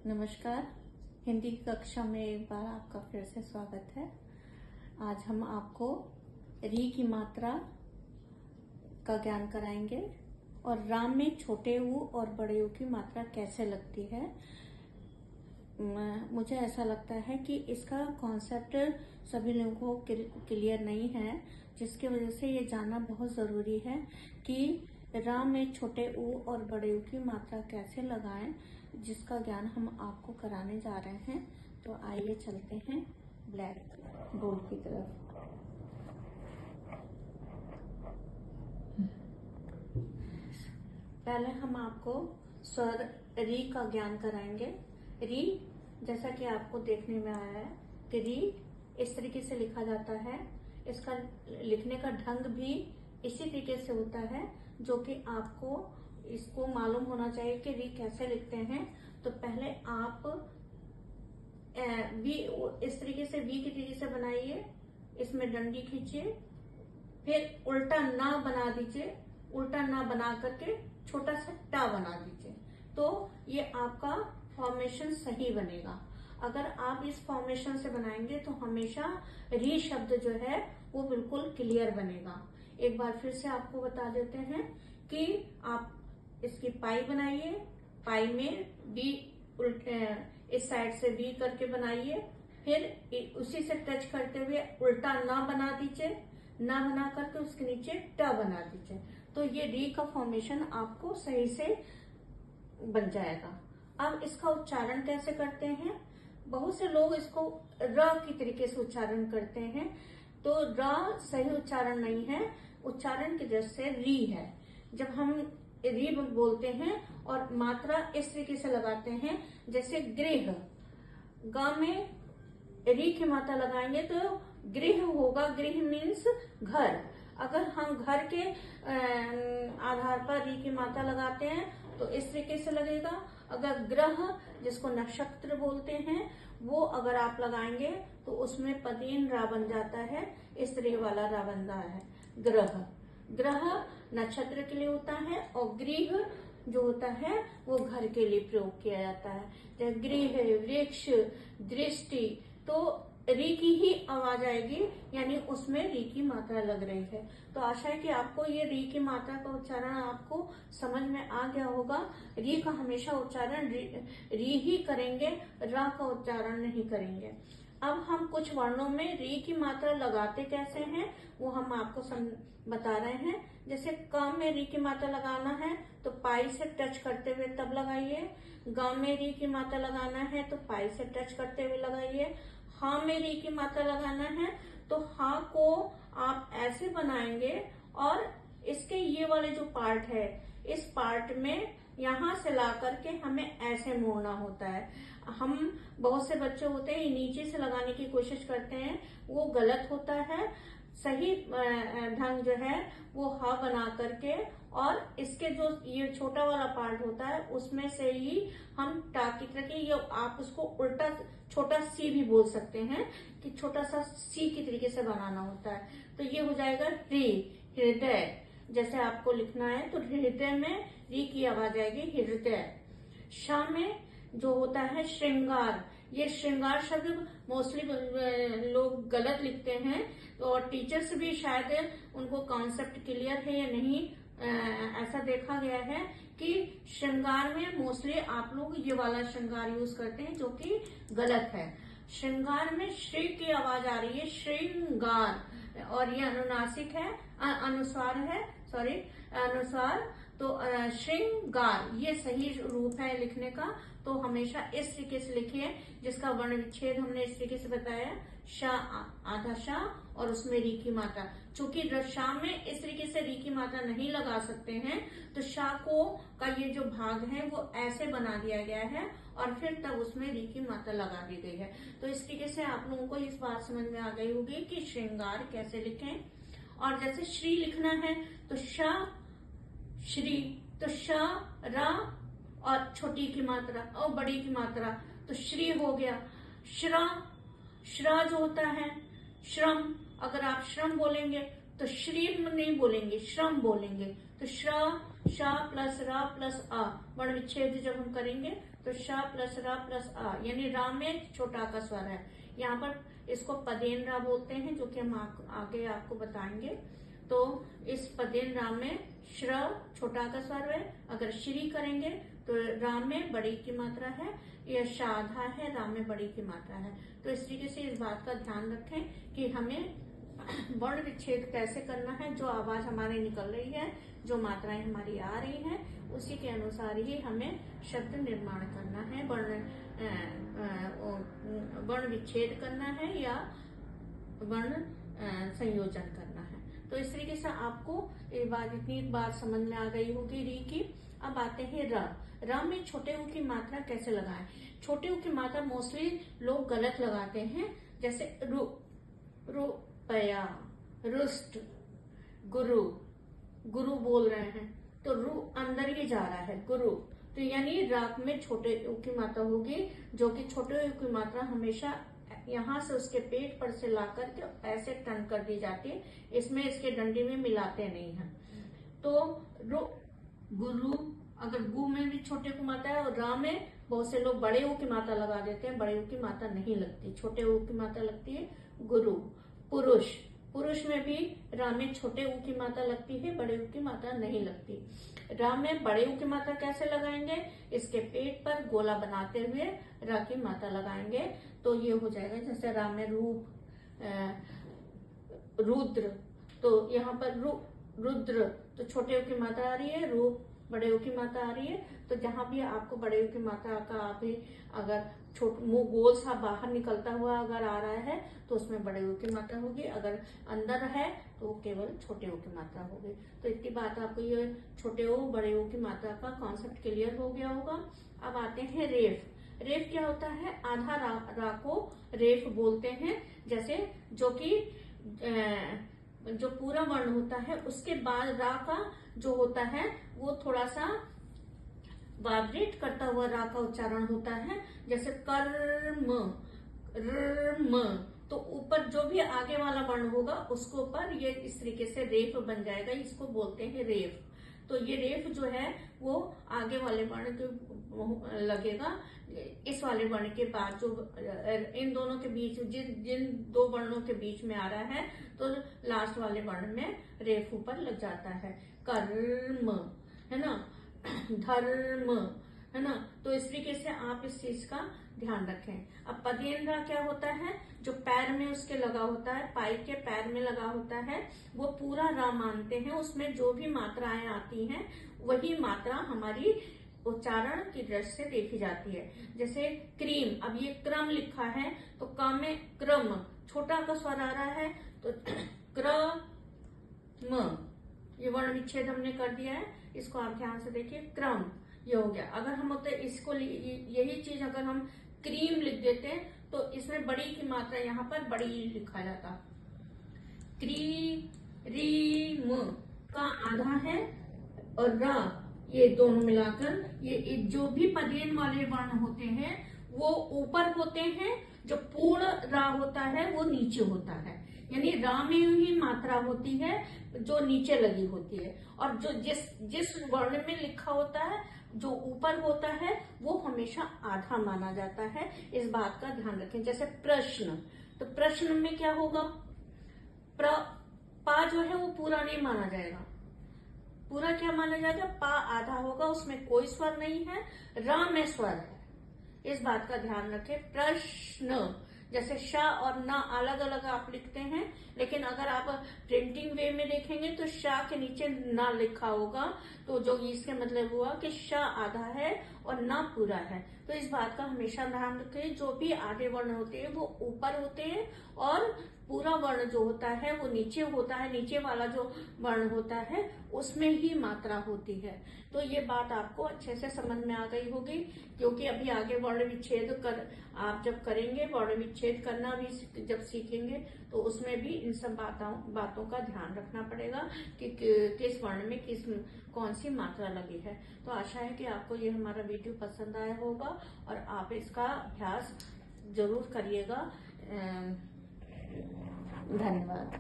नमस्कार। हिंदी की कक्षा में एक बार आपका फिर से स्वागत है। आज हम आपको री की मात्रा का ज्ञान कराएंगे और राम में छोटे ऊ और बड़े ऊ की मात्रा कैसे लगती है। मुझे ऐसा लगता है कि इसका कॉन्सेप्ट सभी लोगों को क्लियर नहीं है, जिसकी वजह से ये जानना बहुत ज़रूरी है कि राम में छोटे ऊ और बड़े ऊ की मात्रा कैसे लगाएं, जिसका ज्ञान हम आपको कराने जा रहे हैं। तो आइए चलते हैं ब्लैक बोर्ड की तरफ। पहले हम आपको स्वर री का ज्ञान कराएंगे। री जैसा कि आपको देखने में आया है कि री इस तरीके से लिखा जाता है। इसका लिखने का ढंग भी इसी तरीके से होता है, जो कि आपको इसको मालूम होना चाहिए कि री कैसे लिखते हैं। तो पहले आप वी इस तरीके से वी की तरीके से बनाइए, इसमें डंडी खींचिए, फिर उल्टा ना बना दीजिए, उल्टा ना बना करके छोटा सा टा बना दीजिए, तो ये आपका फॉर्मेशन सही बनेगा। अगर आप इस फॉर्मेशन से बनाएंगे तो हमेशा री शब्द जो है वो बिल्कुल क्लियर बनेगा। एक बार फिर से आपको बता देते हैं कि आप इसकी पाई बनाइए, पाई में बी इस साइड से बी करके बनाइए, फिर उसी से टच करते हुए उल्टा ना बना दीजिए, ना बना करके उसके नीचे ट बना दीजिए, तो ये री का फॉर्मेशन आपको सही से बन जाएगा। अब इसका उच्चारण कैसे करते हैं? बहुत से लोग इसको र की तरीके से उच्चारण करते हैं, तो र सही उच्चारण नहीं है। उच्चारण की दृष्टि से री है। जब हम री बोलते हैं और मात्रा इस तरीके से लगाते हैं, जैसे गृह, ग में री की मात्रा लगाएंगे तो गृह होगा। गृह मीन्स घर। अगर हम घर के आधार पर री की मात्रा लगाते हैं तो इस तरीके से लगेगा। अगर ग्रह, जिसको नक्षत्र बोलते हैं, वो अगर आप लगाएंगे तो उसमें पदीन रा बन जाता है, इस तरह वाला रा बनता है। ग्रह, ग्रह नक्षत्र के लिए होता है और गृह जो होता है वो घर के लिए प्रयोग किया जाता है। जैसे गृह, वृक्ष, दृष्टि, तो री की ही आवाज आएगी, यानी उसमें री की मात्रा लग रही है। तो आशा है कि आपको ये री की मात्रा का उच्चारण आपको समझ में आ गया होगा। री का हमेशा उच्चारण री ही करेंगे, रा का उच्चारण नहीं करेंगे। अब हम कुछ वर्णों में री की मात्रा लगाते कैसे हैं वो हम आपको बता रहे हैं। जैसे क में री की मात्रा लगाना है तो पाई से टच करते हुए तब लगाइए। ग में री की मात्रा लगाना है तो पाई से टच करते हुए लगाइए। हा में री की मात्रा लगाना है तो हा को आप ऐसे बनाएंगे और इसके ये वाले जो पार्ट है, इस पार्ट में यहाँ से ला करके हमें ऐसे मोड़ना होता है। हम बहुत से बच्चे होते हैं नीचे से लगाने की कोशिश करते हैं, वो गलत होता है। सही ढंग जो है वो हा बना करके और इसके जो ये छोटा वाला पार्ट होता है उसमें से ही हम टा की तरह की, ये आप उसको उल्टा छोटा सी भी बोल सकते हैं कि छोटा सा सी की तरीके से बनाना होता है। तो ये हो जाएगा री, हृदय। जैसे आपको लिखना है तो हृदय में री की आवाज आएगी, हृदय। शा में जो होता है श्रृंगार, ये श्रृंगार शब्द मोस्टली लोग गलत लिखते हैं, तो और टीचर्स भी शायद उनको कॉन्सेप्ट क्लियर है या नहीं, ऐसा देखा गया है कि श्रृंगार में मोस्टली आप लोग ये वाला श्रृंगार यूज करते हैं, जो कि गलत है। श्रृंगार में श्री की आवाज आ रही है, श्रृंगार, और ये अनुनासिक है, अनुस्वार है, सॉरी अनुस्वार। तो श्रृंगार ये सही रूप है लिखने का। तो हमेशा इस तरीके से लिखिए, जिसका वर्ण विच्छेद हमने इस तरीके से बताया, शा, आधा शा और उसमें री की मात्रा। चूंकि शा में इस तरीके से री की मात्रा नहीं लगा सकते हैं, तो शा को का ये जो भाग है वो ऐसे बना दिया गया है और फिर तब उसमें री की मात्रा लगा दी गई है। तो इस तरीके से आप लोगों को इस बात समझ में आ गई होगी कि श्रृंगार कैसे लिखें। और जैसे श्री लिखना है तो शा, श्री, तो शा, रा और छोटी की मात्रा और बड़ी की मात्रा, तो श्री हो गया। श्रा, श्रा जो होता है श्रम, अगर आप श्रम बोलेंगे तो श्री नहीं बोलेंगे, श्रम बोलेंगे। तो श्रा, शा प्लस रा प्लस आ, वर्ण विच्छेद जब हम करेंगे तो श प्लस र प्लस आ, यानी रा में छोटा का स्वर है। यहाँ पर इसको पदेन रा बोलते हैं, जो कि हम आगे आपको बताएंगे। तो इस पदेन रा में श्र छोटा का स्वर है। अगर श्री करेंगे तो रा में बड़ी की मात्रा है, यह शाधा है, रा में बड़ी की मात्रा है। तो इस तरीके से इस बात का ध्यान रखें कि हमें वर्ण विच्छेद कैसे करना है। जो आवाज हमारी निकल रही है, जो मात्राएं हमारी आ रही हैं, उसी के अनुसार ही हमें शब्द निर्माण करना है, वर्ण विच्छेद करना है या वर्ण संयोजन करना है। तो इस तरीके से आपको इतनी बात समझ में आ गई होगी री की। अब आते हैं र। र में छोटे ऊ की मात्रा कैसे लगाएं। छोटे ऊ की मात्रा मोस्टली लोग गलत लगाते हैं, जैसे रु, रुपया, रुष्ट, गुरु, गुरु बोल रहे हैं तो रु अंदर ही जा रहा है, गुरु। तो यानी राग में छोटे ऊ की मात्रा होगी, जो कि छोटे ऊ की मात्रा हमेशा यहाँ से उसके पेट पर से ला करके ऐसे टर्न कर दी जाती है, इसमें इसके डंडी में मिलाते नहीं हैं। तो रु, गुरु, अगर गु में भी छोटे ऊ की मात्रा है, और रा में बहुत से लोग बड़े ऊ की मात्रा लगा देते हैं, बड़े ऊ की मात्रा नहीं लगती, छोटे ऊ की मात्रा लगती है, गुरु। पुरुष, पुरुष में भी रा में छोटे ऊ की मात्रा लगती है, बड़े ऊ की मात्रा नहीं लगती। रा में बड़े ऊ की मात्रा कैसे लगाएंगे, इसके पेट पर गोला बनाते हुए रा की मात्रा लगाएंगे, तो ये हो जाएगा। जैसे रा में रूप, रुद्र, तो यहाँ पर रुद्र, तो छोटे ऊ की मात्रा आ रही है, रूप बड़े ऊ की मात्रा आ रही है। तो जहां भी आपको बड़े ऊ की मात्रा का आप ही अगर मुंह गोल सा बाहर निकलता हुआ अगर आ रहा है तो उसमें बड़े ऊ की मात्रा होगी, अगर अंदर है तो केवल छोटे ऊ की मात्रा होगी। तो इतनी बात आपको ये छोटे ऊ बड़े ऊ की मात्रा का कॉन्सेप्ट क्लियर हो गया होगा। अब आते हैं रेफ। रेफ क्या होता है, आधा रा को रेफ बोलते हैं। जैसे जो कि जो पूरा वर्ण होता है उसके बाद रा का जो होता है वो थोड़ा सा वाइब्रेट करता हुआ रा का उच्चारण होता है, जैसे कर्म, रम। तो ऊपर जो भी आगे वाला वर्ण होगा उसके ऊपर ये इस तरीके से रेफ बन जाएगा, इसको बोलते हैं रेफ। तो ये रेफ जो है वो आगे वाले वर्ण के लगेगा, इस वाले वर्ण के बाद जो इन दोनों के बीच जिन दो वर्णों के बीच में आ रहा है, तो लास्ट वाले वर्ण में रेफ ऊपर लग जाता है। कर्म, है ना, धर्म, है ना। तो इस तरीके से आप इस चीज का ध्यान रखें। अब पदेन रा क्या होता है, जो पैर में उसके लगा होता है, पाई के पैर में लगा होता है, वो पूरा रा मानते हैं। उसमें जो भी मात्राएं आती हैं वही मात्रा हमारी उच्चारण की दृष्टि से देखी जाती है। जैसे क्रीम, अब ये क्रम लिखा है तो क में क्रम, छोटा का स्वर आ रहा है तो क्रम, ये वर्ण विच्छेद हमने कर दिया है, इसको आप ध्यान से देखिए, क्रम, ये हो गया। अगर हम होते इसको यही चीज अगर हम क्रीम लिख देते हैं तो इसमें बड़ी की मात्रा यहाँ पर बड़ी लिखा जाता, क्रीम का आधा है, और रा, ये दोनों मिलाकर ये जो भी पदेन वाले वर्ण होते हैं वो ऊपर होते हैं, जो पूर्ण रा होता है वो नीचे होता है। यानी रा में ही मात्रा होती है जो नीचे लगी होती है, और जो जिस वर्ण में लिखा होता है जो ऊपर होता है वो हमेशा आधा माना जाता है। इस बात का ध्यान रखें। जैसे प्रश्न, तो प्रश्न में क्या होगा, पा जो है वो पूरा नहीं माना जाएगा, पूरा क्या माना जाएगा, पा आधा होगा, उसमें कोई स्वर नहीं है, रा में स्वर है। इस बात का ध्यान रखें। प्रश्न, जैसे श और न अलग अलग आप लिखते हैं, लेकिन अगर आप प्रिंटिंग वे में देखेंगे तो श के नीचे न लिखा होगा, तो जो इसके मतलब हुआ कि श आधा है और न पूरा है। तो इस बात का हमेशा ध्यान रखें, जो भी आधे वर्ण होते हैं वो ऊपर होते हैं और पूरा वर्ण जो होता है वो नीचे होता है, नीचे वाला जो वर्ण होता है उसमें ही मात्रा होती है। तो ये बात आपको अच्छे से समझ में आ गई होगी, क्योंकि अभी आगे वर्ण विच्छेद आप जब करेंगे, वर्ण विच्छेद करना भी जब सीखेंगे तो उसमें भी इन सब बातों का ध्यान रखना पड़ेगा कि किस वर्ण में कौन सी मात्रा लगी है। तो आशा है कि आपको ये हमारा वीडियो पसंद आया होगा और आप इसका अभ्यास जरूर करिएगा। धन्यवाद।